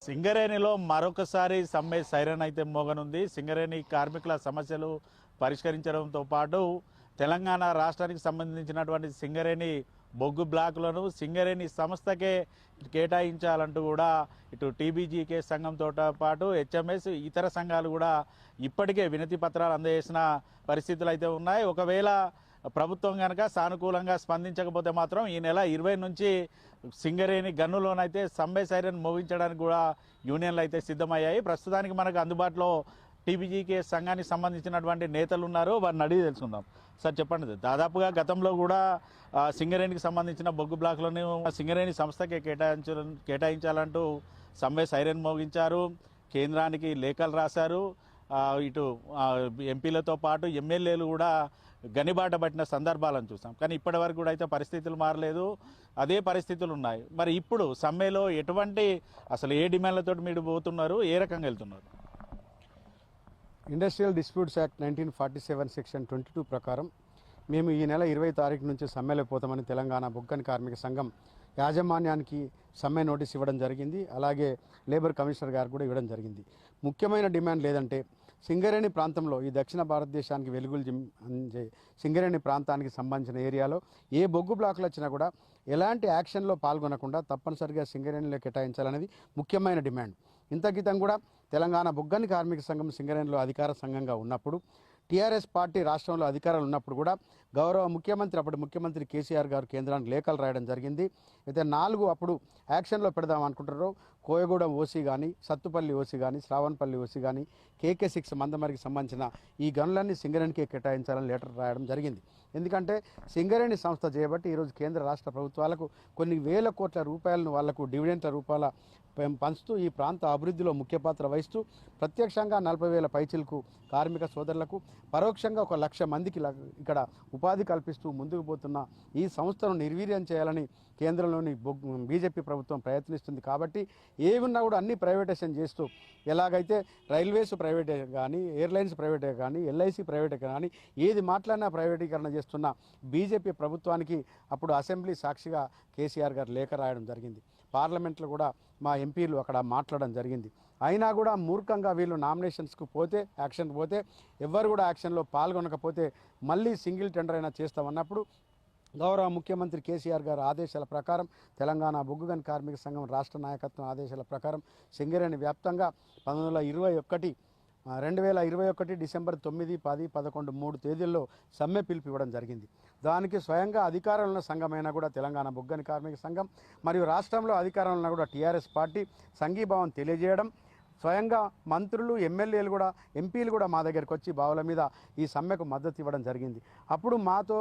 సింగరేణిలో మరొకసారి సమ్మె సైరన్ అయితే మోగనుంది. సింగరేణి కార్మికుల సమస్యలు పరిష్కరించడంతో పాటు తెలంగాణ రాష్ట్రానికి సంబంధించినటువంటి సింగరేణి బొగ్గు బ్లాకులను సింగరేణి సంస్థకే కేటాయించాలంటూ కూడా ఇటు టీబీజీకే సంఘంతో పాటు హెచ్ఎంఎస్ ఇతర సంఘాలు కూడా ఇప్పటికే వినతి పత్రాలు అందజేసిన పరిస్థితులు అయితే ఉన్నాయి. ఒకవేళ ప్రభుత్వం కనుక సానుకూలంగా స్పందించకపోతే మాత్రం ఈ నెల 20 నుంచి సింగరేణి గన్నులోనైతే సమ్మె సైరన్ మోగించడానికి కూడా యూనియన్లు అయితే సిద్ధమయ్యాయి. ప్రస్తుతానికి మనకు అందుబాటులో టీబీజీకే సంఘానికి సంబంధించినటువంటి నేతలు ఉన్నారు, వారిని అడిగి తెలుసుకుందాం. సార్ చెప్పండి, దాదాపుగా గతంలో కూడా సింగరేణికి సంబంధించిన బొగ్గు బ్లాకులను సింగరేణి సంస్థకే కేటాయించాలంటూ సమ్మె సైరన్ మోగించారు, కేంద్రానికి లేఖలు రాశారు. ఇటు ఎంపీలతో పాటు ఎమ్మెల్యేలు కూడా గనిబాట పట్టిన సందర్భాలను చూసాం. కానీ ఇప్పటి వరకు కూడా అయితే పరిస్థితులు మారలేదు, అదే పరిస్థితులు ఉన్నాయి. మరి ఇప్పుడు సమ్మెలో ఎటువంటి అసలు ఏ డిమాండ్లతో మీరు పోతున్నారు, ఏ రకంగా వెళ్తున్నారు? ఇండస్ట్రియల్ డిస్ప్యూట్స్ యాక్ట్ 1947 సెక్షన్ 22 ప్రకారం మేము ఈ నెల 20 తారీఖు నుంచి సమ్మెలో పోతామని తెలంగాణ బొగ్గని కార్మిక సంఘం యాజమాన్యానికి సమ్మె నోటీస్ ఇవ్వడం జరిగింది. అలాగే లేబర్ కమిషనర్ గారు కూడా ఇవ్వడం జరిగింది. ముఖ్యమైన డిమాండ్ లేదంటే సింగరేణి ప్రాంతంలో ఈ దక్షిణ భారతదేశానికి వెలుగులు సింగరేణి ప్రాంతానికి సంబంధించిన ఏరియాలో ఏ బొగ్గు బ్లాకులు వచ్చినా కూడా ఎలాంటి యాక్షన్లో పాల్గొనకుండా తప్పనిసరిగా సింగరేణిలో కేటాయించాలనేది ముఖ్యమైన డిమాండ్. ఇంత క్రితం కూడా తెలంగాణ బొగ్గని కార్మిక సంఘం సింగరేణిలో అధికార సంఘంగా ఉన్నప్పుడు టీఆర్ఎస్ పార్టీ రాష్ట్రంలో అధికారాలు ఉన్నప్పుడు కూడా గౌరవ ముఖ్యమంత్రి అప్పటి ముఖ్యమంత్రి కేసీఆర్ గారు కేంద్రానికి లేఖలు రాయడం జరిగింది. అయితే 4 అప్పుడు యాక్షన్లో పెడదాం అనుకుంటారో కోయగూడెం ఓసీ కానీ, సత్తుపల్లి ఓసీ కానీ, శ్రావణపల్లి ఓసీ కానీ, KK6 మందమరికి సంబంధించిన ఈ గనులన్నీ సింగరేణికే కేటాయించాలని లెటర్ రాయడం జరిగింది. ఎందుకంటే సింగరేణి సంస్థ చేయబట్టి ఈరోజు కేంద్ర రాష్ట్ర ప్రభుత్వాలకు కొన్ని వేల కోట్ల రూపాయలను వాళ్లకు డివిడెంట్ల రూపాయల పంచుతూ ఈ ప్రాంత అభివృద్ధిలో ముఖ్య పాత్ర వహిస్తూ ప్రత్యక్షంగా 40,000 పైచిలకు కార్మిక సోదరులకు, పరోక్షంగా 1,00,000 మందికి ఇక్కడ ఉపాధి కల్పిస్తూ ముందుకు పోతున్న ఈ సంస్థను నిర్వీర్యం చేయాలని కేంద్రంలోని బీజేపీ ప్రభుత్వం ప్రయత్నిస్తుంది. కాబట్టి ఏమున్నా కూడా అన్ని ప్రైవేటైజేషన్ చేస్తూ, ఎలాగైతే రైల్వేస్ ప్రైవేటే కానీ, ఎయిర్లైన్స్ ప్రైవేటే కానీ, LIC ప్రైవేటే కానీ ఏది మాట్లాడినా ప్రైవేటీకరణ చేస్తున్న బీజేపీ ప్రభుత్వానికి అప్పుడు అసెంబ్లీ సాక్షిగా కేసీఆర్ గారు లేఖ రాయడం జరిగింది. పార్లమెంట్లో కూడా మా ఎంపీలు అక్కడ మాట్లాడడం జరిగింది. అయినా కూడా మూర్ఖంగా వీళ్ళు నామినేషన్స్కు పోతే, యాక్షన్కి పోతే, ఎవరు కూడా యాక్షన్లో పాల్గొనకపోతే మళ్ళీ సింగిల్ టెండర్ అయినా చేస్తామన్నప్పుడు గౌరవ ముఖ్యమంత్రి కేసీఆర్ గారి ఆదేశాల ప్రకారం తెలంగాణ బొగ్గు గని కార్మిక సంఘం రాష్ట్ర నాయకత్వం ఆదేశాల ప్రకారం సింగరేణి వ్యాప్తంగా 2021 డిసెంబర్ 9, 10, 11, 3 తేదీల్లో సమ్మె పిలుపు ఇవ్వడం జరిగింది. దానికి స్వయంగా అధికారంలో ఉన్న సంఘమైనా కూడా తెలంగాణ బొగ్గని కార్మిక సంఘం మరియు రాష్ట్రంలో అధికారంలో ఉన్న కూడా టీఆర్ఎస్ పార్టీ సంఘీభావం తెలియజేయడం, స్వయంగా మంత్రులు, ఎమ్మెల్యేలు కూడా, ఎంపీలు కూడా మా దగ్గరికి వచ్చి బావుల మీద ఈ సమ్మెకు మద్దతు ఇవ్వడం జరిగింది. అప్పుడు మాతో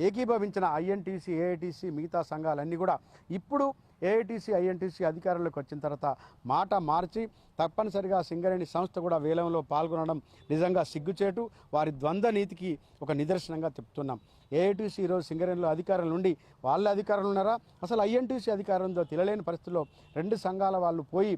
ఏకీభవించిన INTC, AITC మిగతా సంఘాలన్నీ కూడా ఇప్పుడు AITC, INTC అధికారంలోకి వచ్చిన తర్వాత మాట మార్చి తప్పనిసరిగా సింగరేణి సంస్థ కూడా వేలంలో పాల్గొనడం నిజంగా సిగ్గుచేటు, వారి ద్వంద్వ నీతికి ఒక నిదర్శనంగా చెప్తున్నాం. AITC ఈరోజు సింగరేణిలో అధికారుల నుండి వాళ్ళ అధికారులు ఉన్నారా, అసలు INTC అధికారం ఉందో తెలియలేని పరిస్థితుల్లో 2 సంఘాల వాళ్ళు పోయి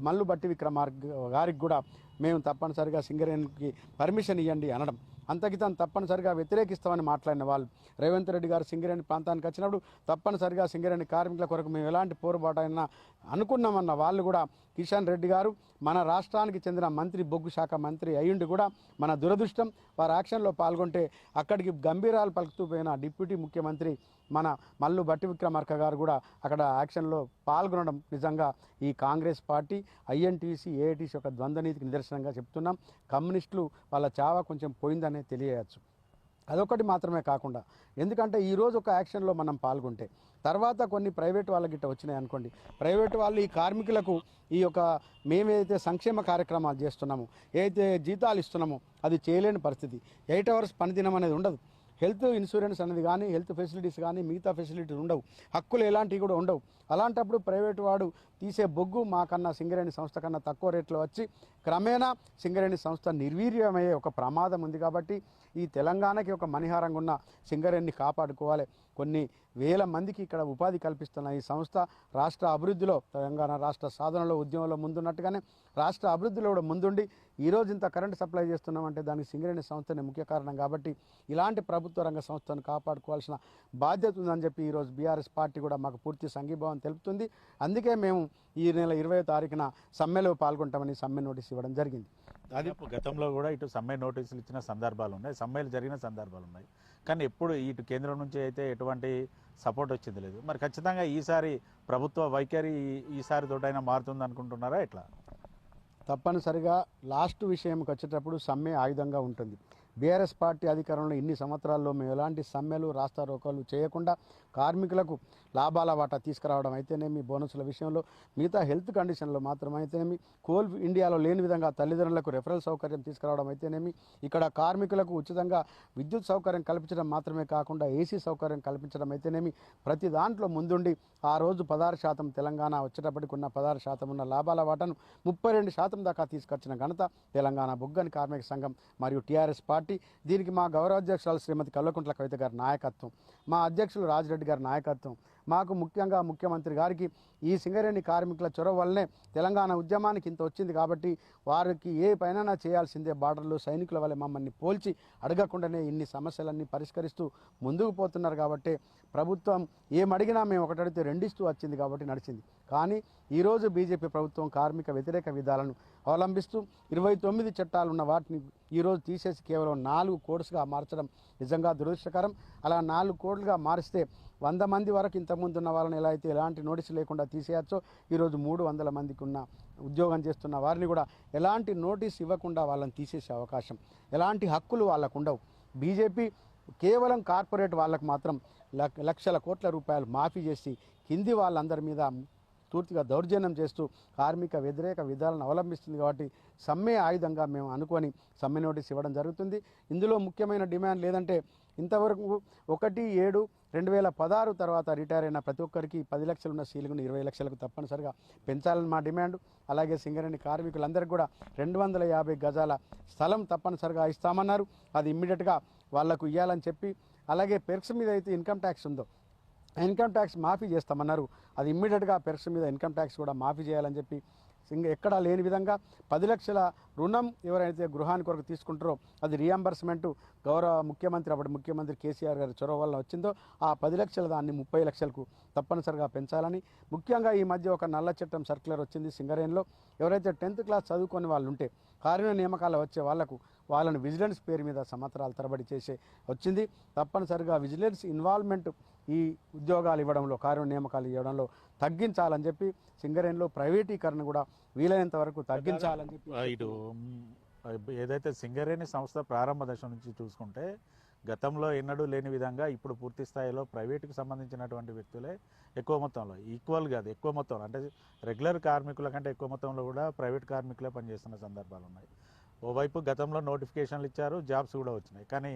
మల్లు బట్టి విక్రమార్క గారికి కూడా మేము తప్పనిసరిగా సింగరేణికి పర్మిషన్ ఇవ్వండి అనడం, అంతకితం తప్పనిసరిగా వ్యతిరేకిస్తామని మాట్లాడిన వాళ్ళు రేవంత్ రెడ్డి గారు సింగరేణి ప్రాంతానికి వచ్చినప్పుడు తప్పనిసరిగా సింగరేణి కార్మికుల కొరకు మేము ఎలాంటి పోరుబాటు అయినా అనుకున్నామన్న వాళ్ళు కూడా కిషన్ రెడ్డి గారు మన రాష్ట్రానికి చెందిన మంత్రి, బొగ్గు శాఖ మంత్రి అయ్యుండి కూడా మన దురదృష్టం వారు యాక్షన్లో పాల్గొంటే అక్కడికి గంభీరాలు పలుకుతూ పోయిన డిప్యూటీ ముఖ్యమంత్రి మన మల్లు బట్టి విక్రమార్క గారు కూడా అక్కడ యాక్షన్లో పాల్గొనడం నిజంగా ఈ కాంగ్రెస్ పార్టీ, INTC, AITC ఒక ద్వంద్వనీతికి నిదర్శనంగా చెప్తున్నాం. కమ్యూనిస్టులు వాళ్ళ చావ కొంచెం పోయిందనే తెలియచ్చు. అదొకటి మాత్రమే కాకుండా, ఎందుకంటే ఈరోజు ఒక యాక్షన్లో మనం పాల్గొంటే తర్వాత కొన్ని ప్రైవేటు వాళ్ళ గిట్ట వచ్చినాయి అనుకోండి, ప్రైవేటు వాళ్ళు ఈ కార్మికులకు ఈ యొక్క మేమేదైతే సంక్షేమ కార్యక్రమాలు చేస్తున్నామో, ఏదైతే జీతాలు ఇస్తున్నామో అది చేయలేని పరిస్థితి. 8 hours పనిదినం అనేది ఉండదు. హెల్త్ ఇన్సూరెన్స్ అనేది కానీ, హెల్త్ ఫెసిలిటీస్ కానీ, మిగతా ఫెసిలిటీస్ ఉండవు, హక్కులు ఎలాంటివి కూడా ఉండవు. అలాంటప్పుడు ప్రైవేటు వాడు తీసే బొగ్గు మాకన్నా సింగరేణి సంస్థ కన్నా తక్కువ రేట్లో వచ్చి క్రమేణా సింగరేణి సంస్థ నిర్వీర్యమయ్యే ఒక ప్రమాదం ఉంది. కాబట్టి ఈ తెలంగాణకి ఒక మణిహారంగా ఉన్న సింగరేణిని కాపాడుకోవాలి. కొన్ని వేల మందికి ఇక్కడ ఉపాధి కల్పిస్తున్న ఈ సంస్థ రాష్ట్ర అభివృద్ధిలో, తెలంగాణ రాష్ట్ర సాధనలో, ఉద్యమంలో ముందున్నట్టుగానే రాష్ట్ర అభివృద్ధిలో కూడా ముందుండి ఈరోజు ఇంత కరెంటు సప్లై చేస్తున్నామంటే దానికి సింగరేణి సంస్థనే ముఖ్య కారణం. కాబట్టి ఇలాంటి ప్రభుత్వ రంగ సంస్థను కాపాడుకోవాల్సిన బాధ్యత ఉందని చెప్పి ఈరోజు బీఆర్ఎస్ పార్టీ కూడా మాకు పూర్తి సంఘీభావం తెలుపుతుంది. అందుకే మేము ఈ నెల 20వ తారీఖున సమ్మెలో పాల్గొంటామని సమ్మె నోటీస్ ఇవ్వడం జరిగింది. అది గతంలో కూడా ఇటు సమ్మె నోటీసులు ఇచ్చిన సందర్భాలు ఉన్నాయి, సమ్మెలు జరిగిన సందర్భాలు ఉన్నాయి. కానీ ఎప్పుడు ఇటు కేంద్రం నుంచి అయితే ఎటువంటి సపోర్ట్ వచ్చింది లేదు. మరి ఖచ్చితంగా ఈసారి ప్రభుత్వ వైఖరి ఈసారి తోటైనా మారుతుంది అనుకుంటున్నారా ఎట్లా? తప్పనిసరిగా లాస్ట్ విషయంకి వచ్చేటప్పుడు సమ్మె ఆయుధంగా ఉంటుంది. బీఆర్ఎస్ పార్టీ అధికారంలో ఇన్ని సంవత్సరాల్లో మేము ఎలాంటి సమ్మెలు, రాస్తారోకోలు చేయకుండా కార్మికులకు లాభాల వాటా తీసుకురావడం అయితేనేమి, బోనసుల విషయంలో, మిగతా హెల్త్ కండిషన్లో మాత్రం అయితేనేమి, కోల్ ఇండియాలో లేని విధంగా తల్లిదండ్రులకు రెఫరల్ సౌకర్యం తీసుకురావడం అయితేనేమి, ఇక్కడ కార్మికులకు ఉచితంగా విద్యుత్ సౌకర్యం కల్పించడం మాత్రమే కాకుండా ఏసీ సౌకర్యం కల్పించడం అయితేనేమి, ప్రతి దాంట్లో ముందుండి ఆ రోజు 16% తెలంగాణ వచ్చేటప్పటికి ఉన్న 16% ఉన్న లాభాల వాటాను 32% దాకా తీసుకొచ్చిన ఘనత తెలంగాణ బొగ్గని కార్మిక సంఘం మరియు టీఆర్ఎస్ పార్టీ. దీనికి మా గౌరవాధ్యక్షురాలు శ్రీమతి కల్వకుంట్ల కవిత గారి నాయకత్వం, మా అధ్యక్షులు రాజిరెడ్డి గారి నాయకత్వం, మాకు ముఖ్యంగా ముఖ్యమంత్రి గారికి ఈ సింగరేణి కార్మికుల చొరవ వల్లనే తెలంగాణ ఉద్యమానికి ఇంత వచ్చింది. కాబట్టి వారికి ఏ పైన చేయాల్సిందే, బార్డర్లో సైనికుల వల్ల మమ్మల్ని పోల్చి అడగకుండానే ఇన్ని సమస్యలన్నీ పరిష్కరిస్తూ ముందుకు పోతున్నారు. కాబట్టి ప్రభుత్వం ఏమడిగినా మేము ఒకటడితే రెండిస్తూ వచ్చింది కాబట్టి నడిచింది. కానీ ఈరోజు బీజేపీ ప్రభుత్వం కార్మిక వ్యతిరేక విధాలను అవలంబిస్తూ 29 చట్టాలు ఉన్న వాటిని ఈరోజు తీసేసి కేవలం 4 కోడ్స్గా మార్చడం నిజంగా దురదృష్టకరం. అలా 4 కోడ్లుగా మారిస్తే 100 మంది వరకు ఇంతకుముందు ఉన్న వాళ్ళని ఎలా అయితే ఎలాంటి నోటీసు లేకుండా తీసేయచ్చో, ఈరోజు 300 మందికి ఉన్న ఉద్యోగం చేస్తున్న వారిని కూడా ఎలాంటి నోటీస్ ఇవ్వకుండా వాళ్ళని తీసేసే అవకాశం, ఎలాంటి హక్కులు వాళ్ళకు ఉండవు. బీజేపీ కేవలం కార్పొరేట్ వాళ్ళకు మాత్రం లక్షల కోట్ల రూపాయలు మాఫీ చేసి కింది వాళ్ళందరి మీద పూర్తిగా దౌర్జన్యం చేస్తూ కార్మిక వ్యతిరేక విధాలను అవలంబిస్తుంది. కాబట్టి సమ్మె ఆయుధంగా మేము అనుకొని సమ్మె నోటీస్ ఇవ్వడం జరుగుతుంది. ఇందులో ముఖ్యమైన డిమాండ్ లేదంటే ఇంతవరకు 1/7/2016 తర్వాత రిటైర్ అయిన ప్రతి ఒక్కరికి 10 లక్షలు ఉన్న సీలింగ్ను 20 లక్షలకు తప్పనిసరిగా పెంచాలని మా డిమాండ్. అలాగే సింగరేణి కార్మికులందరికీ కూడా 250 గజాల స్థలం తప్పనిసరిగా ఇస్తామన్నారు. అది ఇమ్మీడియట్గా వాళ్లకు ఇవ్వాలని చెప్పి, అలాగే పెర్క్స్ మీద అయితే ఇన్కమ్ ట్యాక్స్ ఉందో ఇన్కమ్ ట్యాక్స్ మాఫీ చేస్తామన్నారు. అది ఇమ్మీడియట్గా పెర్క్స్ మీద ఇన్కమ్ ట్యాక్స్ కూడా మాఫీ చేయాలని చెప్పి, ఎక్కడా లేని విధంగా 10 లక్షల రుణం ఎవరైతే గృహానికి కొరకు తీసుకుంటారో అది రియంబర్స్మెంట్ గౌరవ ముఖ్యమంత్రి, అప్పుడు ముఖ్యమంత్రి కేసీఆర్ గారి చొరవ వల్ల వచ్చిందో ఆ 10 లక్షల దాన్ని 30 లక్షలకు తప్పనిసరిగా పెంచాలని. ముఖ్యంగా ఈ మధ్య ఒక నల్ల చట్టం సర్క్యులర్ వచ్చింది సింగరేణిలో. ఎవరైతే 10th క్లాస్ చదువుకొని వాళ్ళు ఉంటే కార్మిక నియామకాలు వచ్చే వాళ్ళను విజిలెన్స్ పేరు మీద సంవత్సరాల తరబడి చేసే వచ్చింది. తప్పనిసరిగా విజిలెన్స్ ఇన్వాల్వ్మెంట్ ఈ ఉద్యోగాలు ఇవ్వడంలో, కార్మిక నియామకాలు ఇవ్వడంలో తగ్గించాలని చెప్పి, సింగరేణిలో ప్రైవేటీకరణ కూడా వీలైనంత వరకు తగ్గించాలని చెప్పి. ఇటు ఏదైతే సింగరేణి సంస్థ ప్రారంభ దశ నుంచి చూసుకుంటే గతంలో ఎన్నడూ లేని విధంగా ఇప్పుడు పూర్తి స్థాయిలో ప్రైవేటుకు సంబంధించినటువంటి వ్యక్తులే ఎక్కువ మొత్తంలో, ఈక్వల్ కాదు ఎక్కువ మొత్తంలో, అంటే రెగ్యులర్ కార్మికుల కంటే ఎక్కువ మొత్తంలో కూడా ప్రైవేట్ కార్మికులే పనిచేస్తున్న సందర్భాలు ఉన్నాయి. ఓవైపు గతంలో నోటిఫికేషన్లు ఇచ్చారు, జాబ్స్ కూడా వచ్చినాయి. కానీ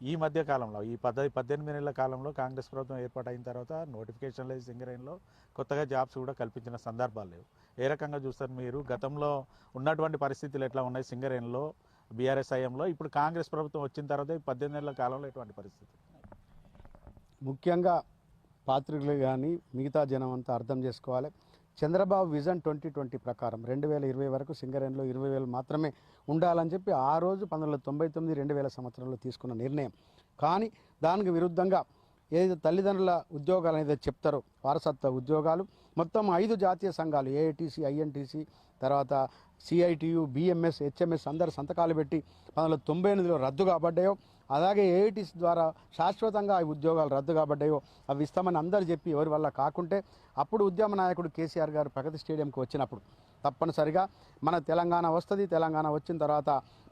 ఈ మధ్య కాలంలో ఈ 18 నెలల కాలంలో కాంగ్రెస్ ప్రభుత్వం ఏర్పాటైన తర్వాత నోటిఫికేషన్ లేదు, సింగరేణిలో కొత్తగా జాబ్స్ కూడా కల్పించిన సందర్భాలు లేవు. ఏ రకంగా చూస్తారు మీరు? గతంలో ఉన్నటువంటి పరిస్థితులు ఎట్లా ఉన్నాయి సింగరేణిలో బీఆర్ఎస్ హయాంలో, ఇప్పుడు కాంగ్రెస్ ప్రభుత్వం వచ్చిన తర్వాత 18 నెలల కాలంలో ఎటువంటి పరిస్థితి? ముఖ్యంగా పాత్రికులు కానీ మిగతా జనం అంతా అర్థం చేసుకోవాలి. చంద్రబాబు విజన్ 2020 ప్రకారం 2020 వరకు సింగరేణిలో 20,000 మాత్రమే ఉండాలని చెప్పి ఆ రోజు 1999-2000 సంవత్సరంలో తీసుకున్న నిర్ణయం. కానీ దానికి విరుద్ధంగా ఏదైతే తల్లిదండ్రుల ఉద్యోగాలు అనేది చెప్తారో వారసత్వ ఉద్యోగాలు మొత్తం 5 జాతీయ సంఘాలు ఏఐటీసీ, ఐఎన్టీసీ, తర్వాత సిఐటియు, బిఎంఎస్, హెచ్ఎంఎస్ అందరు సంతకాలు పెట్టి 1998లో రద్దు కాబడ్డాయో, అలాగే ఏఐటీసీ ద్వారా శాశ్వతంగా ఈ ఉద్యోగాలు రద్దు కాబడ్డాయో అవి ఇస్తామని అందరు చెప్పి ఎవరి వల్ల కాకుంటే అప్పుడు ఉద్యమ నాయకుడు కేసీఆర్ గారు ప్రగతి స్టేడియంకి వచ్చినప్పుడు తప్పనిసరిగా మన తెలంగాణ వస్తుంది, తెలంగాణ వచ్చిన తర్వాత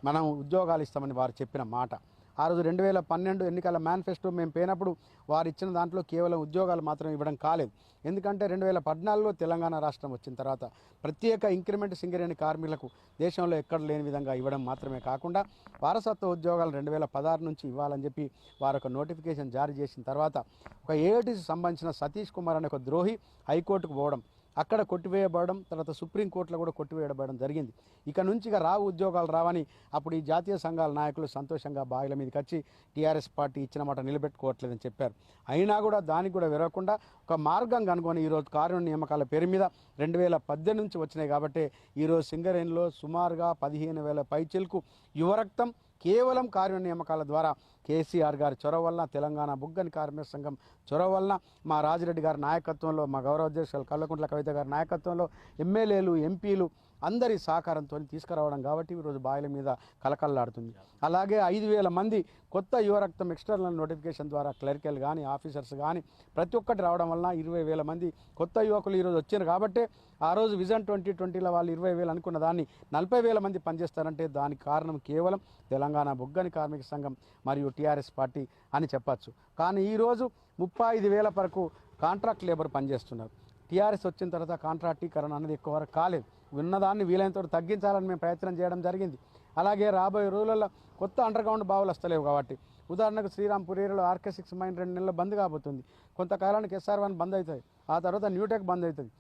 మనం ఉద్యోగాలు ఇస్తామని వారు చెప్పిన మాట. ఆ రోజు 2012 ఎన్నికల మేనిఫెస్టో మేము పోయినప్పుడు వారు ఇచ్చిన దాంట్లో కేవలం ఉద్యోగాలు మాత్రం ఇవ్వడం కాలేదు. ఎందుకంటే 2014లో తెలంగాణ రాష్ట్రం వచ్చిన తర్వాత ప్రత్యేక ఇంక్రిమెంట్ సింగరేణి కార్మికులకు దేశంలో ఎక్కడ లేని విధంగా ఇవ్వడం మాత్రమే కాకుండా వారసత్వ ఉద్యోగాలు 2016 నుంచి ఇవ్వాలని చెప్పి వారు ఒక నోటిఫికేషన్ జారీ చేసిన తర్వాత ఒక ఏఐటీసీ సంబంధించిన సతీష్ కుమార్ అనే ఒక ద్రోహి హైకోర్టుకు పోవడం, అక్కడ కొట్టివేయబడడం, తర్వాత సుప్రీంకోర్టులో కూడా కొట్టివేయబడడం జరిగింది. ఇక నుంచి ఇక రావు ఉద్యోగాలు రావని అప్పుడు ఈ జాతీయ సంఘాల నాయకులు సంతోషంగా బాయిల మీదకి వచ్చి టీఆర్ఎస్ పార్టీ ఇచ్చిన మాట నిలబెట్టుకోవట్లేదని చెప్పారు. అయినా కూడా దానికి కూడా విరవకుండా ఒక మార్గం కనుగొని ఈరోజు కారుణ్య నియామకాల పేరు మీద 2018 నుంచి వచ్చినాయి కాబట్టి ఈరోజు సింగరేణిలో సుమారుగా 15,000 పైచిలకు యువరక్తం కేవలం కారుణ్య నియామకాల ద్వారా కేసీఆర్ గారి చొరవ వలన, తెలంగాణ బుగ్గని కార్మిక సంఘం చొరవ వలన, మా రాజిరెడ్డి గారి నాయకత్వంలో, మా గౌరవ అధ్యక్షులు కల్వకుంట్ల కవిత గారి నాయకత్వంలో ఎమ్మెల్యేలు, ఎంపీలు అందరి సహకారంతో తీసుకురావడం కాబట్టి ఈరోజు బాయిల మీద కలకల్లాడుతుంది. అలాగే 5,000 మంది కొత్త యువరక్తం ఎక్స్టర్నల్ నోటిఫికేషన్ ద్వారా క్లరికల్ కానీ ఆఫీసర్స్ కానీ ప్రతి ఒక్కటి రావడం వలన 20,000 మంది కొత్త యువకులు ఈరోజు వచ్చారు. కాబట్టి ఆ రోజు విజన్ 2020లో వాళ్ళు 20,000 అనుకున్న దాన్ని 40,000 మంది పనిచేస్తారంటే దానికి కారణం కేవలం తెలంగాణ బుగ్గని కార్మిక సంఘం మరియు టీఆర్ఎస్ పార్టీ అని చెప్పచ్చు. కానీ ఈరోజు 35,000 వరకు కాంట్రాక్ట్ లేబర్ పనిచేస్తున్నారు. టీఆర్ఎస్ వచ్చిన తర్వాత కాంట్రాక్టీకరణ అనేది ఎక్కువ వరకు కాలేదు. ఉన్నదాన్ని వీలైనంత తగ్గించాలని మేము ప్రయత్నం చేయడం జరిగింది. అలాగే రాబోయే రోజులలో కొత్త అండర్గ్రౌండ్ బావులు వస్తలేవు కాబట్టి ఉదాహరణకు శ్రీరాంపూర్ ఏరియాలో RK6 మైన్ 2 నెలలు బంద్ కాబోతుంది. కొంతకాలానికి SR1 బంద్ అవుతుంది, ఆ తర్వాత న్యూటెక్ బంద్ అవుతుంది.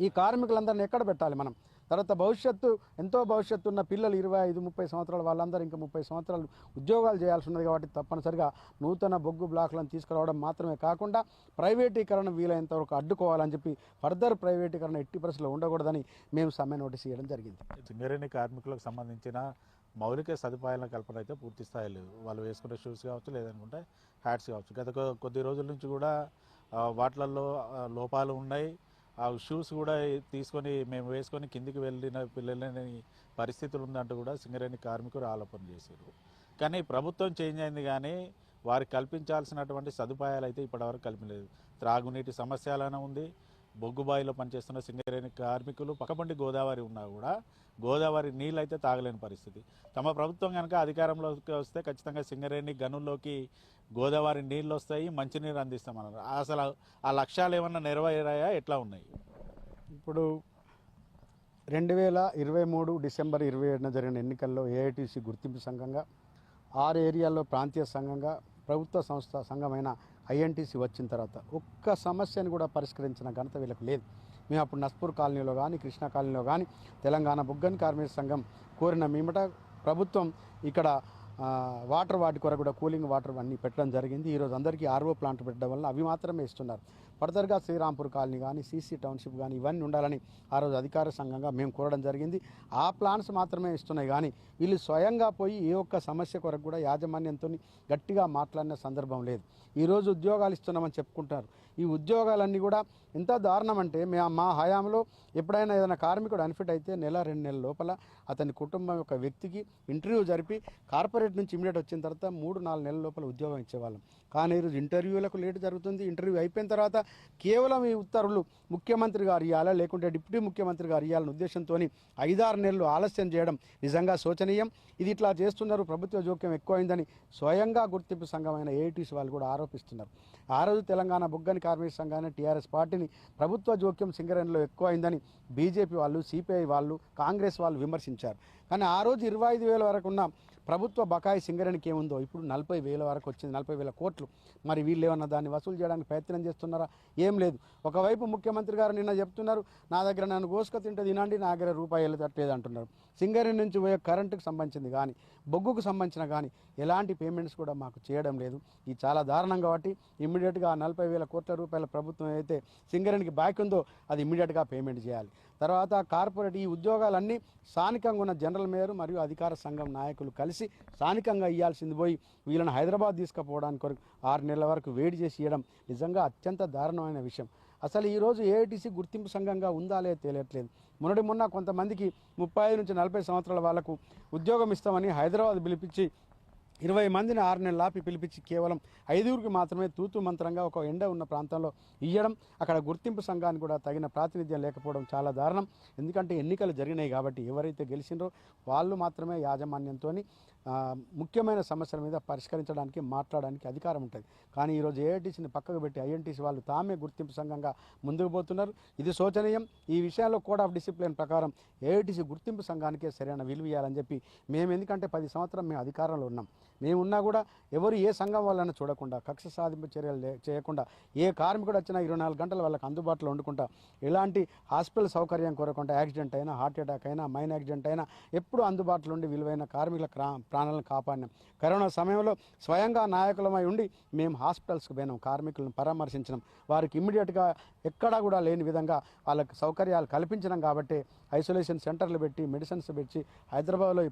ఈ కార్మికులందరినీ ఎక్కడ పెట్టాలి మనం? తర్వాత ఎంతో భవిష్యత్తు ఉన్న పిల్లలు 25-30 సంవత్సరాలు వాళ్ళందరూ ఇంకా 30 సంవత్సరాలు ఉద్యోగాలు చేయాల్సి ఉన్నది. కాబట్టి తప్పనిసరిగా నూతన బొగ్గు బ్లాకులను తీసుకురావడం మాత్రమే కాకుండా ప్రైవేటీకరణ వీలైనంత వరకు అడ్డుకోవాలని చెప్పి ఫర్దర్ ప్రైవేటీకరణ ఎట్టి పరిస్థితుల్లో ఉండకూడదని మేము సమ్మె నోటీస్ ఇవ్వడం జరిగింది. సింగరేణి కార్మికులకు సంబంధించిన మౌలిక సదుపాయాల కల్పన అయితే పూర్తి స్థాయి లేదు. వాళ్ళు వేసుకునే షూస్ కావచ్చు, లేదనుకుంటే హ్యాట్స్ కావచ్చు. గత కొద్ది రోజుల నుంచి కూడా వాటిలలో లోపాలు ఉన్నాయి. ఆ షూస్ కూడా మేము వేసుకొని కిందికి వెళ్ళిన పిల్లలని పరిస్థితులు ఉందంటూ కూడా సింగరేణి కార్మికులు ఆరోపణ చేశారు. కానీ ప్రభుత్వం చేంజ్ అయింది, కానీ వారికి కల్పించాల్సినటువంటి సదుపాయాలు అయితే ఇప్పటివరకు కల్పించలేదు. త్రాగునీటి సమస్యలనే ఉంది. బొగ్గుబాయిలో పనిచేస్తున్న సింగరేణి కార్మికులు పక్కపండి గోదావరి ఉన్నా కూడా గోదావరి నీళ్ళు అయితే తాగలేని పరిస్థితి. తమ ప్రభుత్వం కనుక అధికారంలోకి వస్తే ఖచ్చితంగా సింగరేణి గనుల్లోకి గోదావరి నీళ్ళు వస్తాయి, మంచినీరు అందిస్తామన్నారు. అసలు ఆ లక్ష్యాలు ఏమన్నా నెరవేరాయా, ఎట్లా ఉన్నాయి? ఇప్పుడు 2023 డిసెంబర్ 27న జరిగిన ఎన్నికల్లో AITC గుర్తింపు సంఘంగా 6 ఏరియాల్లో ప్రాంతీయ సంఘంగా ప్రభుత్వ సంఘమైన INTC వచ్చిన తర్వాత ఒక్క సమస్యను కూడా పరిష్కరించిన ఘనత వీళ్ళకు లేదు. మేము అప్పుడు నస్పూర్ కాలనీలో కానీ, కృష్ణా కాలనీలో కానీ తెలంగాణ బుగ్గని కార్మిక సంఘం కోరిన మీమట ప్రభుత్వం ఇక్కడ వాటి కొరకు కూడా కూలింగ్ వాటర్ అన్నీ పెట్టడం జరిగింది. ఈరోజు అందరికీ RO ప్లాంట్ పెట్టడం వల్ల అవి మాత్రమే ఇస్తున్నారు. ఫర్దర్గా శ్రీరాంపూర్ కాలనీ కానీ, CC టౌన్షిప్ కానీ ఇవన్నీ ఉండాలని ఆ రోజు అధికార సంఘంగా మేము కోరడం జరిగింది. ఆ ప్లాన్స్ మాత్రమే ఇస్తున్నాయి, కానీ వీళ్ళు స్వయంగా పోయి ఏ ఒక్క సమస్య కొరకు కూడా యాజమాన్యంతో గట్టిగా మాట్లాడిన సందర్భం లేదు. ఈరోజు ఉద్యోగాలు ఇస్తున్నామని చెప్పుకుంటారు. ఈ ఉద్యోగాలన్నీ కూడా ఎంత దారుణం అంటే మా హయాంలో ఎప్పుడైనా ఏదైనా కార్మికుడు అన్ఫిట్ అయితే 1-2 నెలల లోపల అతని కుటుంబం యొక్క వ్యక్తికి ఇంటర్వ్యూ జరిపి కార్పొరేట్ నుంచి ఇమీడియట్ వచ్చిన తర్వాత 3-4 నెలల లోపల ఉద్యోగం ఇచ్చేవాళ్ళం. కానీ ఈరోజు ఇంటర్వ్యూలకు లేట్ జరుగుతుంది. ఇంటర్వ్యూ అయిపోయిన తర్వాత కేవలం ఈ ఉత్తర్వులు ముఖ్యమంత్రి గారు ఇవ్వాలా, లేకుంటే డిప్యూటీ ముఖ్యమంత్రి గారు ఇవ్వాలనే ఉద్దేశంతో 5-6 నెలలు ఆలస్యం చేయడం నిజంగా శోచనీయం. ఇది ఇట్లా చేస్తున్నారు, ప్రభుత్వ జోక్యం ఎక్కువైందని స్వయంగా గుర్తింపు సంఘమైన AITC వాళ్ళు కూడా ఆరోపిస్తున్నారు. ఆ రోజు తెలంగాణ బుగ్గని కార్మిక సంఘాన్ని, TRS పార్టీని ప్రభుత్వ జోక్యం సింగరేణిలో ఎక్కువైందని BJP వాళ్ళు, CPI వాళ్ళు, కాంగ్రెస్ వాళ్ళు విమర్శించారు. కానీ ఆ రోజు 25,000 వరకు ఉన్న ప్రభుత్వ బకాయి సింగరేణికి ఏముందో ఇప్పుడు 40,000 వరకు వచ్చింది, 40,000 కోట్లు. మరి వీళ్ళు ఏమన్నా దాన్ని వసూలు చేయడానికి ప్రయత్నం చేస్తున్నారా? ఏం లేదు. ఒకవైపు ముఖ్యమంత్రి గారు నిన్న చెప్తున్నారు, నా దగ్గర నన్ను గోసుక తింటే తినండి, నా దగ్గర రూపాయలు తట్టలేదు అంటున్నారు. సింగరేణి నుంచి పోయే కరెంటుకు సంబంధించింది కానీ, బొగ్గుకు సంబంధించిన కానీ ఎలాంటి పేమెంట్స్ కూడా మాకు చేయడం లేదు. ఇది చాలా దారుణం. కాబట్టి ఇమ్మీడియట్గా 40,000 కోట్ల రూపాయల ప్రభుత్వం అయితే సింగరేణికి బాకీ ఉందో అది ఇమ్మీడియట్గా పేమెంట్ చేయాలి. తర్వాత కార్పొరేట్ ఈ ఉద్యోగాలన్నీ స్థానికంగా ఉన్న జనరల్ మేయర్ మరియు అధికార సంఘం నాయకులు కలిసి స్థానికంగా ఇవ్వాల్సింది పోయి వీళ్ళని హైదరాబాద్ తీసుకుపోవడానికి కొరకు 6 నెలల వరకు వేడి చేసి ఇవ్వడం నిజంగా అత్యంత దారుణమైన విషయం. అసలు ఈరోజు AITC గుర్తింపు సంఘంగా ఉందా లేదో తెలియట్లేదు. మొన్న కొంతమందికి 35-40 సంవత్సరాల వాళ్లకు ఉద్యోగం ఇస్తామని హైదరాబాద్ పిలిపించి 20 మందిని 6 నెలలు ఆపి పిలిపించి కేవలం 5గురికి మాత్రమే తూతు మంత్రంగా ఒక ఎండ ఉన్న ప్రాంతంలో ఇవ్వడం, అక్కడ గుర్తింపు సంఘానికి కూడా తగిన ప్రాతినిధ్యం లేకపోవడం చాలా దారుణం. ఎందుకంటే ఎన్నికలు జరిగినాయి కాబట్టి ఎవరైతే గెలిచిండ్రో వాళ్ళు మాత్రమే యాజమాన్యంతో ముఖ్యమైన సమస్యల మీద పరిష్కరించడానికి, మాట్లాడడానికి అధికారం ఉంటుంది. కానీ ఈరోజు AITCని పక్కకు పెట్టి INTC వాళ్ళు తామే గుర్తింపు సంఘంగా ముందుకు పోతున్నారు. ఇది శోచనీయం. ఈ విషయంలో కోడ్ ఆఫ్ డిసిప్లిన్ ప్రకారం AITC గుర్తింపు సంఘానికే సరైన విలువ ఇవ్వాలని చెప్పి మేము, ఎందుకంటే 10 సంవత్సరం మేము అధికారంలో ఉన్నాం, మేమున్నా కూడా ఎవరు ఏ సంఘం వాళ్ళని చూడకుండా కక్ష సాధింపు చర్యలు చేయకుండా ఏ కార్మికుడు వచ్చినా 24 గంటలు వాళ్ళకి అందుబాటులో ఉండుకుంటా ఎలాంటి హాస్పిటల్ సౌకర్యం కోరకుండా యాక్సిడెంట్ అయినా హార్ట్ అటాక్ అయినా మైన్ యాక్సిడెంట్ అయినా ఎప్పుడు అందుబాటులో ఉండి విలువైన కార్మికుల ప్రాణాలను కాపాడినాం. కరోనా సమయంలో స్వయంగా నాయకులమై ఉండి మేము హాస్పిటల్స్కి పోయినాం, కార్మికులను పరామర్శించినాం, వారికి ఇమ్మీడియట్గా ఎక్కడా కూడా లేని విధంగా వాళ్ళకి సౌకర్యాలు కల్పించినాం. కాబట్టి ఐసోలేషన్ సెంటర్లు పెట్టి మెడిసిన్స్ పెట్టి హైదరాబాద్లో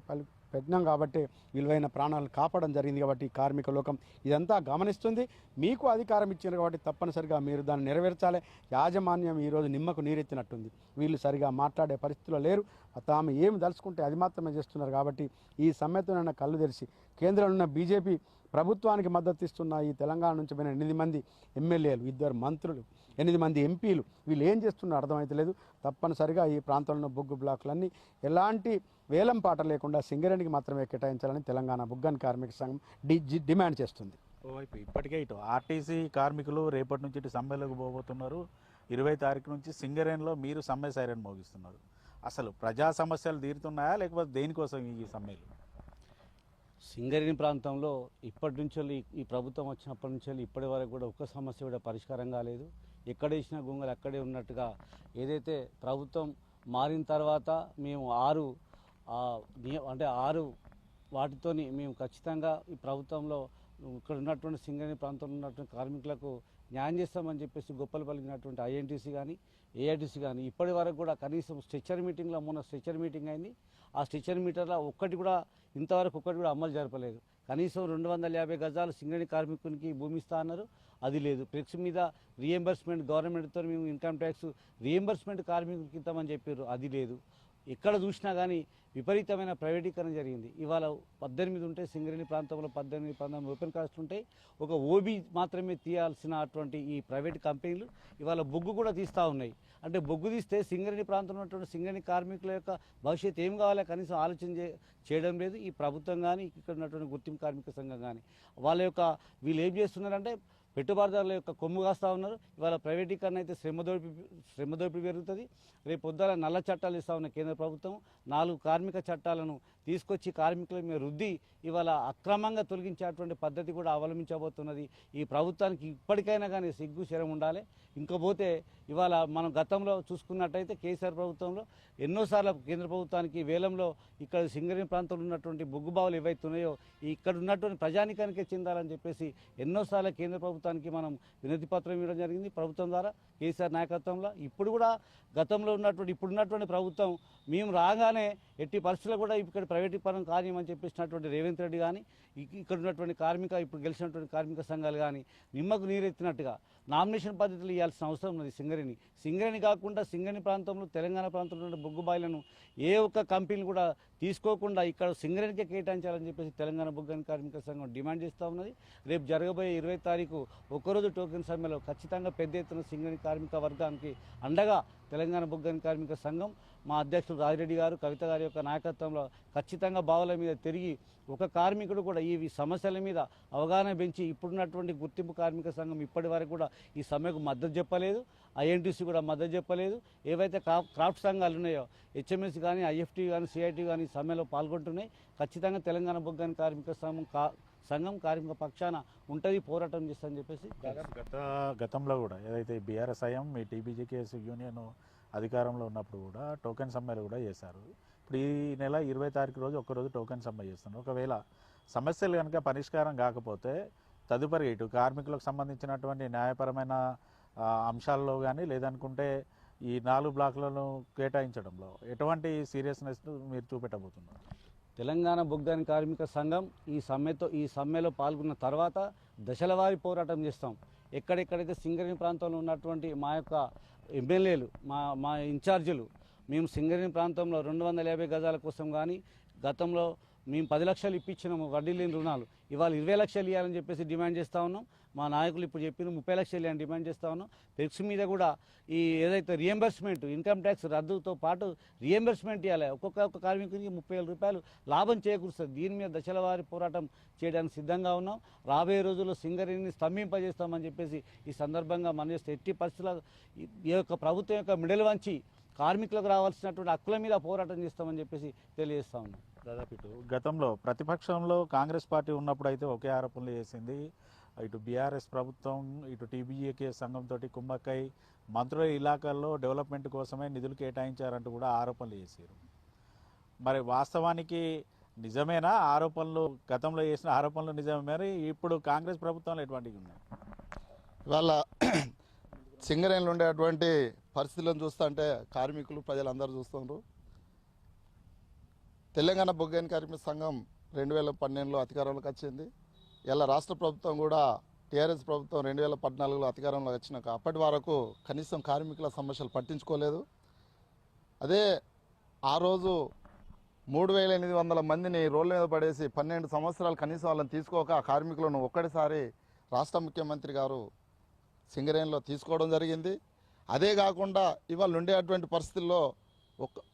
పెట్టినాం. కాబట్టి విలువైన ప్రాణాలను కాపాడడం జరిగింది. కాబట్టి కార్మిక లోకం ఇదంతా గమనిస్తుంది. మీకు అధికారం ఇచ్చారు కాబట్టి తప్పనిసరిగా మీరు దాన్ని నెరవేర్చాలి. యాజమాన్యం ఈరోజు నిమ్మకు నీరెత్తినట్టుంది. వీళ్ళు సరిగా మాట్లాడే పరిస్థితిలో లేరు. తాము ఏమి దలుచుకుంటే అది మాత్రమే చేస్తున్నారు. కాబట్టి ఈ సమ్మెతోనైనా కళ్ళు తెరిచి కేంద్రంలో ఉన్న బీజేపీ ప్రభుత్వానికి మద్దతు ఇస్తున్న ఈ తెలంగాణ నుంచి పోయిన 8 మంది ఎమ్మెల్యేలు, 2 మంత్రులు, 8 మంది ఎంపీలు వీళ్ళు ఏం చేస్తున్నారో అర్థమైతలేదు. తప్పనిసరిగా ఈ ప్రాంతంలో బొగ్గు బ్లాకులన్నీ ఎలాంటి వేలం పాట లేకుండా సింగరేణికి మాత్రమే కేటాయించాలని తెలంగాణ బొగ్గని కార్మిక సంఘం డిమాండ్ చేస్తుంది. ఓవైపు ఇప్పటికే ఇటు ఆర్టీసీ కార్మికులు రేపటి నుంచి ఇటు సమ్మెలకు పోబోతున్నారు. 20 తారీఖు నుంచి సింగరేణిలో మీరు సమ్మె సైరన్ మోగిస్తున్నారు. అసలు ప్రజా సమస్యలు తీరుతున్నాయా లేకపోతే దేనికోసం ఈ సమ్మెలు? సింగరేణి ప్రాంతంలో ఇప్పటి నుంచి ఈ ప్రభుత్వం వచ్చినప్పటి నుంచి ఇప్పటి వరకు కూడా ఒక్క సమస్య కూడా పరిష్కారం కాలేదు. ఎక్కడ వేసిన గొంగలు అక్కడే ఉన్నట్టుగా ఏదైతే ప్రభుత్వం మారిన తర్వాత మేము 6 వాటితోని మేము ఖచ్చితంగా ఈ ప్రభుత్వంలో ఇక్కడ ఉన్నటువంటి సింగరేణి ప్రాంతంలో ఉన్నటువంటి కార్మికులకు న్యాయం చేస్తామని చెప్పేసి గొప్పలు పలికినటువంటి ఐఎన్టీసీ కానీ ఏఐటీసీ కానీ ఇప్పటి వరకు కూడా కనీసం స్ట్రెచ్చర్ మీటింగ్లో మొన్న స్ట్రెచ్చర్ మీటింగ్ అయింది. ఆ స్ట్రెచ్చర్ మీటర్లో ఇంతవరకు ఒక్కటి కూడా అమలు జరపలేదు. కనీసం 250 గజాలు సింగరేణి కార్మికునికి భూమి ఇస్తా అన్నారు, అది లేదు. ఫ్లెక్స్ మీద రీఎంబర్స్మెంట్ గవర్నమెంట్తో మేము ఇన్కమ్ ట్యాక్స్ రీఎంబర్స్మెంట్ కార్మికులకి ఇస్తామని చెప్పారు, అది లేదు. ఎక్కడ చూసినా కానీ విపరీతమైన ప్రైవేటీకరణ జరిగింది. ఇవాళ 18 ఉంటే సింగరేణి ప్రాంతంలో 18 ఓపెన్ కాస్ట్ ఉంటాయి. ఒక ఓబీ మాత్రమే తీయాల్సిన అటువంటి ఈ ప్రైవేట్ కంపెనీలు ఇవాళ బొగ్గు కూడా తీస్తూ ఉన్నాయి. అంటే బొగ్గు తీస్తే సింగరేణి ప్రాంతంలో ఉన్నటువంటి సింగరేణి కార్మికుల యొక్క భవిష్యత్తు ఏం కావాలో కనీసం ఆలోచన చేయడం లేదు ఈ ప్రభుత్వం కానీ ఇక్కడ ఉన్నటువంటి గుర్తింపు కార్మిక సంఘం కానీ. వీళ్ళు ఏం చేస్తున్నారంటే పెట్టుబడిదారుల యొక్క కొమ్ము కాస్తూ ఉన్నారు. ఇవాళ ప్రైవేటీకరణ అయితే శ్రమదోపిడి పెరుగుతుంది. రేపు పొద్దున నల్ల చట్టాలు ఇస్తూ ఉన్న కేంద్ర ప్రభుత్వం 4 కార్మిక చట్టాలను తీసుకొచ్చి కార్మికుల మీద రుద్ది ఇవాళ అక్రమంగా తొలగించేటువంటి పద్ధతి కూడా అవలంబించబోతున్నది. ఈ ప్రభుత్వానికి ఇప్పటికైనా కానీ సిగ్గు శరం ఉండాలి. ఇంకపోతే ఇవాళ మనం గతంలో చూసుకున్నట్టయితే కేసీఆర్ ప్రభుత్వంలో ఎన్నోసార్లు కేంద్ర ప్రభుత్వానికి వేలంలో ఇక్కడ సింగరేణి ప్రాంతంలో ఉన్నటువంటి బొగ్గు బావులు ఏవైతున్నాయో ఇక్కడ ఉన్నటువంటి ప్రజానికానికే చెందాలని చెప్పేసి ఎన్నోసార్లు కేంద్ర ప్రభుత్వానికి మనం వినతి పత్రం ఇవ్వడం జరిగింది ప్రభుత్వం ద్వారా కేసీఆర్ నాయకత్వంలో. ఇప్పుడు కూడా గతంలో ఇప్పుడున్నటువంటి ప్రభుత్వం మేము రాగానే ఎట్టి పరిస్థితుల్లో కూడా ఇక్కడ ప్రైవేటీకరణ కార్యమని చెప్పేసినటువంటి రేవంత్ రెడ్డి కానీ ఇక్కడ ఉన్నటువంటి ఇప్పుడు గెలిచినటువంటి కార్మిక సంఘాలు కానీ నిమ్మకు నీరెత్తినట్టుగా నామినేషన్ పద్ధతులు ఇవ్వాల్సిన అవసరం ఉన్నది. సింగరేణి కాకుండా సింగరేణి ప్రాంతంలో తెలంగాణ ప్రాంతంలో ఉన్న బొగ్గు బాయిలను ఏ ఒక్క కంపెనీలు కూడా తీసుకోకుండా ఇక్కడ సింగరేణికే కేటాయించాలని చెప్పేసి తెలంగాణ బొగ్గని కార్మిక సంఘం డిమాండ్ చేస్తూ ఉన్నది. రేపు జరగబోయే 20 తారీఖు ఒక్కరోజు టోకెన్ సమ్మెలో ఖచ్చితంగా పెద్ద ఎత్తున సింగరేణి కార్మిక వర్గానికి అండగా తెలంగాణ బొగ్గని కార్మిక సంఘం మా అధ్యక్షుడు రాజిరెడ్డి గారు కవిత గారి యొక్క నాయకత్వంలో ఖచ్చితంగా బావుల మీద తిరిగి ఒక కార్మికుడు కూడా ఈ సమస్యల మీద అవగాహన పెంచి ఇప్పుడున్నటువంటి గుర్తింపు కార్మిక సంఘం ఇప్పటి వరకు కూడా ఈ సమ్మెకు మద్దతు చెప్పలేదు. ఐఎన్టీసీ కూడా మద్దతు చెప్పలేదు. ఏవైతే క్రాఫ్ట్ సంఘాలు ఉన్నాయో హెచ్ఎంఎస్ కానీ ఐఎఫ్టీ కానీ సిఐటి కానీ సమ్మెలో పాల్గొంటున్నాయి. ఖచ్చితంగా తెలంగాణ బొగ్గని కార్మిక సంఘం కార్మిక పక్షాన ఉంటుంది, పోరాటం చేస్తుందని చెప్పేసి. గతంలో కూడా ఏదైతే బీఆర్ఎస్ ఐఎం మీ టీబీజేకేఎస్ యూనియన్ అధికారంలో ఉన్నప్పుడు కూడా టోకెన్ సమ్మెలు కూడా చేశారు. ఇప్పుడు ఈ నెల 20 తారీఖు రోజు ఒక్కరోజు టోకెన్ సమ్మె చేస్తున్నారు. ఒకవేళ సమస్యలు కనుక పరిష్కారం కాకపోతే తదుపరి ఇటు కార్మికులకు సంబంధించినటువంటి న్యాయపరమైన అంశాల్లో కానీ లేదనుకుంటే ఈ 4 బ్లాకులను కేటాయించడంలో ఎటువంటి సీరియస్నెస్ మీరు చూపెట్టబోతున్నారు? తెలంగాణ బొగ్గని కార్మిక సంఘం ఈ సమ్మెలో పాల్గొన్న తర్వాత దశలవారీ పోరాటం చేస్తాం. ఎక్కడెక్కడైతే సింగరేణి ప్రాంతంలో ఉన్నటువంటి మా యొక్క ఎమ్మెల్యేలు మా ఇన్ఛార్జీలు మేము సింగరేణి ప్రాంతంలో 250 గజాల కోసం కానీ గతంలో మేము 10 లక్షలు ఇప్పించినాము వడ్డీ లేని రుణాలు, ఇవాళ 20 లక్షలు ఇవ్వాలని చెప్పేసి డిమాండ్ చేస్తూ ఉన్నాం. మా నాయకులు ఇప్పుడు చెప్పిన 30 లక్షలు ఇవ్వాలని డిమాండ్ చేస్తూ ఉన్నాం. ఫ్లెక్స్ మీద కూడా ఏదైతే రియంబర్స్మెంట్ ఇన్కమ్ ట్యాక్స్ రద్దుతో పాటు రియంబర్స్మెంట్ ఇవ్వాలి. ఒక్కొక్క కార్మికునికి 30,000 రూపాయలు లాభం చేకూరుస్తుంది. దీని మీద దశల వారి పోరాటం చేయడానికి సిద్ధంగా ఉన్నాం. రాబోయే రోజుల్లో సింగరేణిని స్తంభింపజేస్తామని చెప్పేసి ఈ సందర్భంగా మనం చేస్తే ఎట్టి పరిస్థితుల్లో ఈ యొక్క ప్రభుత్వం యొక్క మిడలు వంచి కార్మికులకు రావాల్సినటువంటి హక్కుల మీద పోరాటం చేస్తామని చెప్పేసి తెలియజేస్తా ఉన్నాం. దాదాపు ఇటు గతంలో ప్రతిపక్షంలో కాంగ్రెస్ పార్టీ ఉన్నప్పుడు అయితే ఒకే ఆరోపణలు చేసింది. ఇటు బీఆర్ఎస్ ప్రభుత్వం ఇటు టీబీఏకే సంఘంతో కుమ్మక్కై మంత్రుల ఇలాకాల్లో డెవలప్మెంట్ కోసమే నిధులు కేటాయించారంటూ కూడా ఆరోపణలు చేశారు. మరి వాస్తవానికి నిజమేనా ఆరోపణలు? గతంలో చేసిన ఆరోపణలు నిజమే, మరి ఇప్పుడు కాంగ్రెస్ ప్రభుత్వంలో ఎటువంటివి ఉన్నాయి? ఇవాళ సింగరేణిలో ఉండేటువంటి పరిస్థితులను చూస్తుంటే కార్మికులు ప్రజలందరూ చూస్తున్నారు. తెలంగాణ బొగ్గాని కార్మిక సంఘం 2012లో అధికారంలోకి వచ్చింది. ఇలా రాష్ట్ర ప్రభుత్వం కూడా టీఆర్ఎస్ ప్రభుత్వం 2014లో అధికారంలోకి వచ్చినాక అప్పటి వరకు కనీసం కార్మికుల సమస్యలు పట్టించుకోలేదు. అదే ఆ రోజు 3800 మందిని రోడ్ల మీద పడేసి 12 సంవత్సరాలు కనీసం వాళ్ళని తీసుకోక ఆ కార్మికులను ఒక్కటిసారి రాష్ట్ర ముఖ్యమంత్రి గారు సింగరేణిలో తీసుకోవడం జరిగింది. అదే కాకుండా ఇవాళ ఉండేటువంటి పరిస్థితుల్లో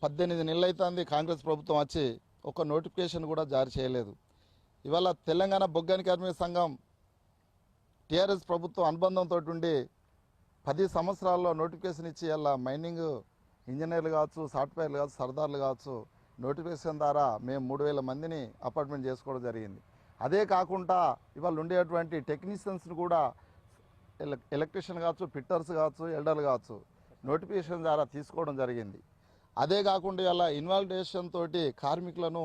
18 నెలలు అవుతుంది కాంగ్రెస్ ప్రభుత్వం వచ్చి ఒక నోటిఫికేషన్ కూడా జారీ చేయలేదు. ఇవాళ తెలంగాణ బొగ్గాని కార్మిక సంఘం టీఆర్ఎస్ ప్రభుత్వం అనుబంధంతో ఉండి 10 సంవత్సరాల్లో నోటిఫికేషన్ ఇచ్చి ఇలా మైనింగ్ ఇంజనీర్లు కావచ్చు, సాఫ్ట్వేర్లు కావచ్చు, సర్దార్లు కావచ్చు నోటిఫికేషన్ ద్వారా మేము 3000 మందిని అపాయింట్మెంట్ చేసుకోవడం జరిగింది. అదే కాకుండా ఇవాళ ఉండేటువంటి టెక్నీషియన్స్ని కూడా ఎలక్ట్రీషియన్ కావచ్చు, ఫిట్టర్స్ కావచ్చు, ఎల్డర్లు కావచ్చు నోటిఫికేషన్ ద్వారా తీసుకోవడం జరిగింది. అదే కాకుండా ఇలా ఇన్వాల్వేషన్ తోటి కార్మికులను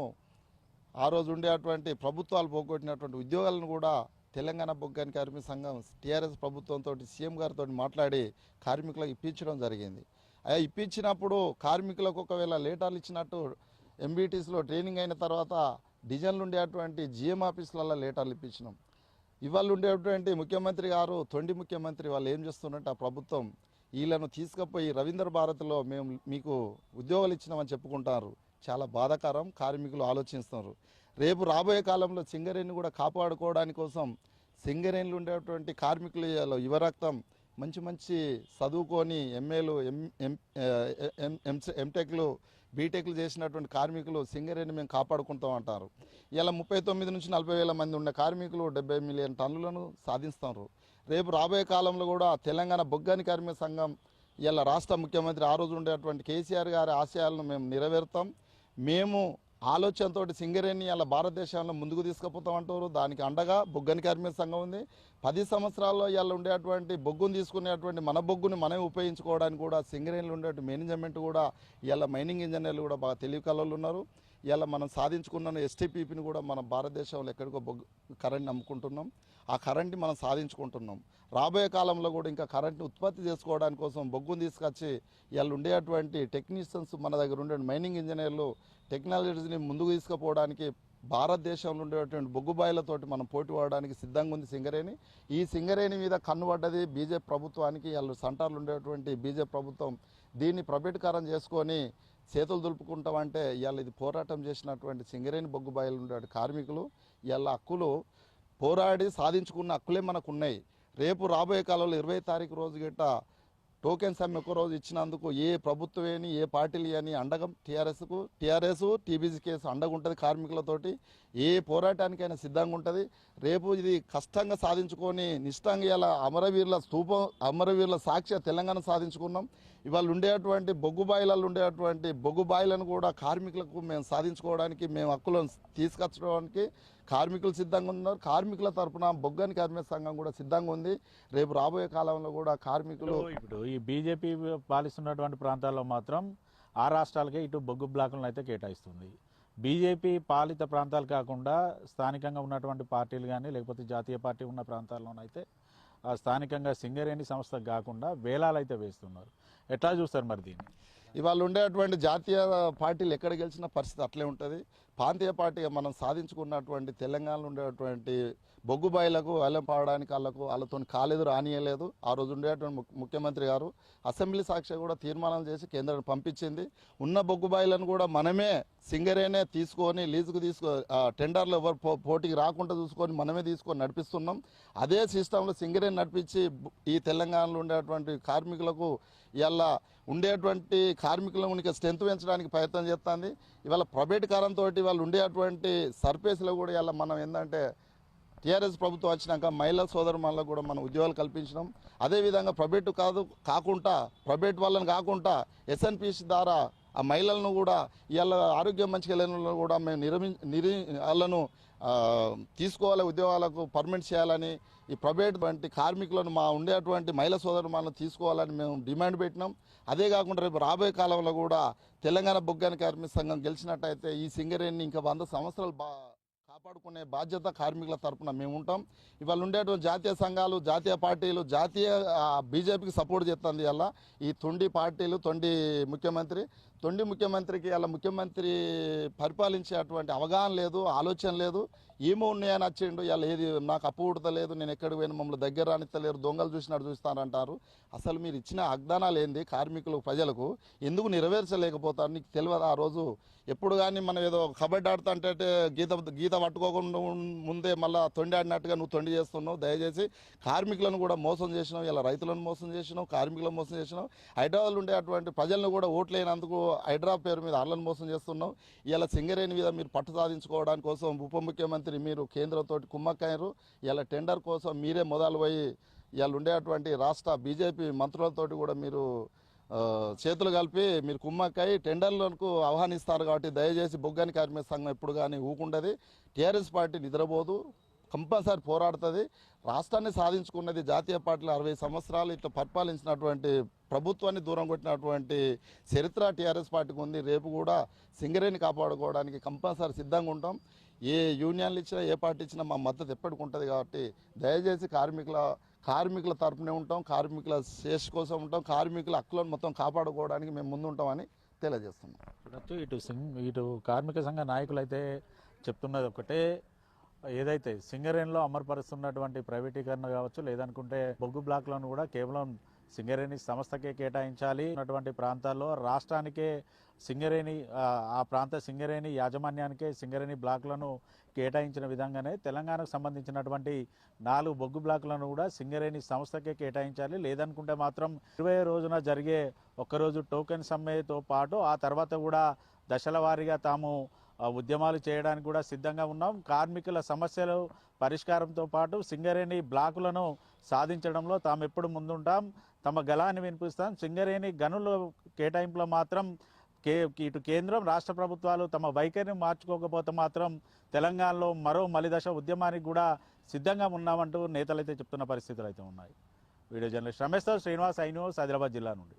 ఆ రోజు ఉండేటువంటి ప్రభుత్వాలు పోగొట్టినటువంటి ఉద్యోగాలను కూడా తెలంగాణ బొగ్గాని కార్మిక సంఘం టీఆర్ఎస్ ప్రభుత్వంతో సీఎం గారితో మాట్లాడి కార్మికులకు ఇప్పించడం జరిగింది. అలా ఇప్పించినప్పుడు కార్మికులకు ఒకవేళ లేటర్లు ఇచ్చినట్టు ఎంబీటీస్లో ట్రైనింగ్ అయిన తర్వాత డిజైన్లు ఉండేటువంటి జిఎం ఆఫీసులలో లేటర్లు ఇప్పించినాం. ఇవాళ ఉండేటువంటి ముఖ్యమంత్రి గారు తొండి ముఖ్యమంత్రి వాళ్ళు ఏం చేస్తున్నట్టు ఆ ప్రభుత్వం వీళ్ళను తీసుకుపోయి రవీంద్ర భారత్లో మేము మీకు ఉద్యోగాలు ఇచ్చినామని చెప్పుకుంటారు. చాలా బాధాకరం. కార్మికులు ఆలోచిస్తున్నారు. రేపు రాబోయే కాలంలో సింగరేణిని కూడా కాపాడుకోవడానికి కోసం సింగరేణిలో ఉండేటువంటి కార్మికులు యువరక్తం మంచి మంచి చదువుకొని ఎంఏలు ఎంటెక్లు బీటెక్లు చేసినటువంటి కార్మికులు సింగరేణి మేము కాపాడుకుంటాం అంటారు. ఇలా 39 నుంచి 40,000 మంది ఉన్న కార్మికులు 70 మిలియన్ టన్నులను సాధిస్తారు. రేపు రాబోయే కాలంలో కూడా తెలంగాణ బొగ్గాని కార్మిక సంఘం ఇలా రాష్ట్ర ముఖ్యమంత్రి ఆ రోజు ఉండేటువంటి కేసీఆర్ గారి ఆశయాలను మేము నెరవేరుతాం. మేము ఆలోచనతో సింగరేణి ఇలా భారతదేశంలో ముందుకు తీసుకుపోతామంటారు. దానికి అండగా బొగ్గాని కార్మిక సంఘం ఉంది. 10 సంవత్సరాల్లో ఇలా ఉండేటువంటి బొగ్గును తీసుకునేటువంటి మన బొగ్గుని మనమే ఉపయోగించుకోవడానికి కూడా సింగరేణిలో ఉండేటువంటి మేనేజ్మెంట్ కూడా ఇలా మైనింగ్ ఇంజనీర్లు కూడా బాగా తెలివి కళలు ఉన్నారు. ఇలా మనం సాధించుకున్న ఎస్టీపీని కూడా మన భారతదేశంలో ఎక్కడికో కరెంట్ నమ్ముకుంటున్నాం. ఆ కరెంట్ని మనం సాధించుకుంటున్నాం. రాబోయే కాలంలో కూడా ఇంకా కరెంట్ని ఉత్పత్తి చేసుకోవడానికి కోసం బొగ్గును తీసుకొచ్చి ఇలా ఉండేటువంటి టెక్నీషియన్స్ మన దగ్గర ఉండే మైనింగ్ ఇంజనీర్లు టెక్నాలజీని ముందుకు తీసుకుపోవడానికి భారతదేశంలో ఉండేటువంటి బొగ్గు బాయిలతోటి మనం పోటీ పడడానికి సిద్ధంగా ఉంది సింగరేణి. ఈ సింగరేణి మీద కన్నుపడ్డది బీజేపీ ప్రభుత్వానికి. వాళ్ళు సెంటర్లు ఉండేటువంటి బీజేపీ ప్రభుత్వం దీన్ని ప్రైవేటీకరణ చేసుకొని చేతులు దులుపుకుంటామంటే ఇవాళ ఇది పోరాటం చేసినటువంటి సింగరేణి బొగ్గు బాయిలు ఉండే కార్మికులు ఇవాళ హక్కులు పోరాడి సాధించుకున్న హక్కులే మనకు ఉన్నాయి. రేపు రాబోయే కాలంలో 20 తారీఖు రోజు గిట్ట టోకెన్స్ అమ్మి ఒక రోజు ఇచ్చినందుకు ఏ ప్రభుత్వమేని ఏ పార్టీలు అని అండగం టీఆర్ఎస్ టీబీజీ కేసు అండగా ఉంటుంది. కార్మికులతోటి ఏ పోరాటానికైనా సిద్ధంగా ఉంటుంది. రేపు ఇది కష్టంగా సాధించుకొని నిష్టంగా ఇలా అమరవీరుల స్తూపం అమరవీరుల సాక్ష్య తెలంగాణ సాధించుకున్నాం. ఇవాళ ఉండేటువంటి బొగ్గు బాయిలలో ఉండేటువంటి బొగ్గు బాయిలను కూడా కార్మికులకు మేము సాధించుకోవడానికి మేము హక్కులను తీసుకొచ్చడానికి కార్మికులు సిద్ధంగా ఉన్నారు. కార్మికుల తరఫున బొగ్గాని కార్మిక సంఘం కూడా సిద్ధంగా ఉంది. రేపు రాబోయే కాలంలో కూడా కార్మికులు ఇప్పుడు ఈ బీజేపీ పాలిస్తున్నటువంటి ప్రాంతాల్లో మాత్రం ఆ రాష్ట్రాలకే ఇటు బొగ్గు బ్లాకులను అయితే కేటాయిస్తుంది. బీజేపీ పాలిత ప్రాంతాలు కాకుండా స్థానికంగా ఉన్నటువంటి పార్టీలు కానీ లేకపోతే జాతీయ పార్టీ ఉన్న ప్రాంతాల్లోనైతే స్థానికంగా సింగరేణి సంస్థ కాకుండా వేలాలు అయితే వేస్తున్నారు. ఎట్లా చూస్తారు మరి దీన్ని? ఇవాళ ఉండేటువంటి జాతీయ పార్టీలు ఎక్కడ గెలిచిన పరిస్థితి అట్లే ఉంటుంది. ప్రాంతీయ పార్టీగా మనం సాధించుకున్నటువంటి తెలంగాణలో ఉండేటువంటి బొగ్గు బాయిలకు వేలం పాడడానికి వాళ్ళతో కాలేదు రానియలేదు. ఆ రోజు ఉండేటువంటి ముఖ్యమంత్రి గారు అసెంబ్లీ సాక్షిగా కూడా తీర్మానాలు చేసి కేంద్రాన్ని పంపించింది. ఉన్న బొగ్గు బాయిలను కూడా మనమే సింగరేనే తీసుకొని లీజుకు టెండర్లు ఎవరు పోటీకి రాకుండా చూసుకొని మనమే తీసుకొని నడిపిస్తున్నాం. అదే సిస్టంలో సింగరేణి నడిపించి ఈ తెలంగాణలో ఉండేటువంటి కార్మికులకు ఇలా ఉండేటువంటి కార్మికుల స్ట్రెంత్ పెంచడానికి ప్రయత్నం చేస్తుంది. ఇవాళ ప్రైవేటీకరణతో ఇవాళ ఉండేటువంటి సర్ఫేస్లో కూడా ఇలా మనం ఏంటంటే టీఆర్ఎస్ ప్రభుత్వం వచ్చినాక మహిళా సోదరులకు కూడా మనం ఉద్యోగాలు కల్పించినాం. అదేవిధంగా ప్రైవేట్ వాళ్ళని కాకుండా ఎస్ఎన్పిసి ద్వారా ఆ మహిళలను కూడా ఇవాళ ఆరోగ్యం మంచిగా లేని వాళ్ళను కూడా మేము వాళ్ళను తీసుకోవాలి, ఉద్యోగాలకు పర్మనెంట్ చేయాలని, ఈ ప్రైవేట్ వంటి కార్మికులను మా ఉండేటువంటి మహిళా సోదరులను తీసుకోవాలని మేము డిమాండ్ పెట్టినాం. అదే కాకుండా రేపు రాబోయే కాలంలో కూడా తెలంగాణ బొగ్గాని కార్మిక సంఘం గెలిచినట్టయితే ఈ సింగరేణిని ఇంకా 100 సంవత్సరాలు కాపాడుకునే బాధ్యత కార్మికుల తరపున మేము ఉంటాం. ఇవాళ ఉండేటువంటి జాతీయ సంఘాలు, జాతీయ పార్టీలు, జాతీయ బీజేపీకి సపోర్ట్ చేస్తుంది. అలా ఈ తొండి పార్టీలు, తొండి ముఖ్యమంత్రికి అలా ముఖ్యమంత్రి పరిపాలించేటువంటి అవగాహన లేదు, ఆలోచన లేదు. ఏమో ఉన్నాయని వచ్చిండు, ఇలా ఏది నాకు అప్పుడతలేదు, నేను ఎక్కడికి పోయినా మమ్మల్ని దగ్గర రానిస్తలేరు, దొంగలు చూసినట్టు చూస్తానంటారు. అసలు మీరు ఇచ్చిన వాగ్దానాలు ఏంది కార్మికులు, ప్రజలకు ఎందుకు నెరవేర్చలేకపోతారు? నీకు తెలియదు. ఆ రోజు ఎప్పుడు కానీ మనం ఏదో కబడ్డీ ఆడుతుంటే గీత పట్టుకోకుండా ముందే మళ్ళీ తొండి ఆడినట్టుగా నువ్వు తొండి చేస్తున్నావు. దయచేసి కార్మికులను కూడా మోసం చేసినావు, ఇలా రైతులను మోసం చేసినావు, కార్మికులను మోసం చేసినావు. హైదరాబాద్లో ఉండేటువంటి ప్రజలను కూడా ఓట్లేనందుకు హైదరాబాద్ పేరు మీద వాళ్ళని మోసం చేస్తున్నావు. ఇలా సింగరేణి మీద మీరు పట్టు సాధించుకోవడానికి కోసం ఉప ముఖ్యమంత్రి మీరు కేంద్రంతో కుమ్మక్కయ్యారు. ఇలా టెండర్ కోసం మీరే మొదలు పోయి ఇవాళ ఉండేటువంటి రాష్ట్ర బీజేపీ మంత్రులతోటి కూడా మీరు చేతులు కలిపి మీరు కుమ్మక్కై టెండర్లకు ఆహ్వానిస్తారు. కాబట్టి దయచేసి బొగ్గాని కార్మిక సంఘం ఎప్పుడు కానీ ఊకుండదు. టీఆర్ఎస్ పార్టీ నిద్రపోదు, కంపల్సరీ పోరాడుతుంది. రాష్ట్రాన్ని సాధించుకున్నది జాతీయ పార్టీలు 60 సంవత్సరాలు ఇట్లా పరిపాలించినటువంటి ప్రభుత్వాన్ని దూరం కొట్టినటువంటి చరిత్ర టీఆర్ఎస్ పార్టీకి ఉంది. రేపు కూడా సింగరేణి కాపాడుకోవడానికి కంపల్సరీ సిద్ధంగా ఉంటాం. ఏ యూనియన్లు ఇచ్చినా, ఏ పార్టీ ఇచ్చినా మా మద్దతు ఎప్పటికి ఉంటుంది. కాబట్టి దయచేసి కార్మికుల తరపునే ఉంటాం, కార్మికుల శేష్ కోసం ఉంటాం, కార్మికుల హక్కులను మొత్తం కాపాడుకోవడానికి మేము ముందుంటామని తెలియజేస్తున్నాం. ఇటు కార్మిక సంఘ నాయకులు అయితే చెప్తున్నది ఒకటే, ఏదైతే సింగరేణిలో అమలుపరుస్తున్నటువంటి ప్రైవేటీకరణ కావచ్చు, లేదనుకుంటే బొగ్గు బ్లాక్లను కూడా కేవలం సింగరేణి సంస్థకే కేటాయించాలి. ఉన్నటువంటి ప్రాంతాల్లో రాష్ట్రానికే సింగరేణి, ఆ ప్రాంత సింగరేణి యాజమాన్యానికే సింగరేణి బ్లాక్లను కేటాయించిన విధంగానే తెలంగాణకు సంబంధించినటువంటి 4 బొగ్గు బ్లాకులను కూడా సింగరేణి సంస్థకే కేటాయించాలి. లేదనుకుంటే మాత్రం 20 రోజున జరిగే ఒక్కరోజు టోకెన్ సమ్మెతో పాటు ఆ తర్వాత కూడా దశల వారీగా తాము ఉద్యమాలు చేయడానికి కూడా సిద్ధంగా ఉన్నాం. కార్మికుల సమస్యలు పరిష్కారంతో పాటు సింగరేణి బ్లాకులను సాధించడంలో తాము ఎప్పుడు ముందుంటాం, తమ గళాన్ని వినిపిస్తాం. సింగరేణి గనుల కేటాయింపులో మాత్రం ఇటు కేంద్రం, రాష్ట్ర ప్రభుత్వాలు తమ వైఖరిని మార్చుకోకపోతే మాత్రం తెలంగాణలో మరో మలిదశ ఉద్యమానికి కూడా సిద్ధంగా ఉన్నామంటూ నేతలైతే చెప్తున్న పరిస్థితులు అయితే ఉన్నాయి. వీడియో జర్నలిస్ట్ రమేష్తో శ్రీనివాస్, ఐ న్యూస్, ఆదిలాబాద్ జిల్లా నుండి.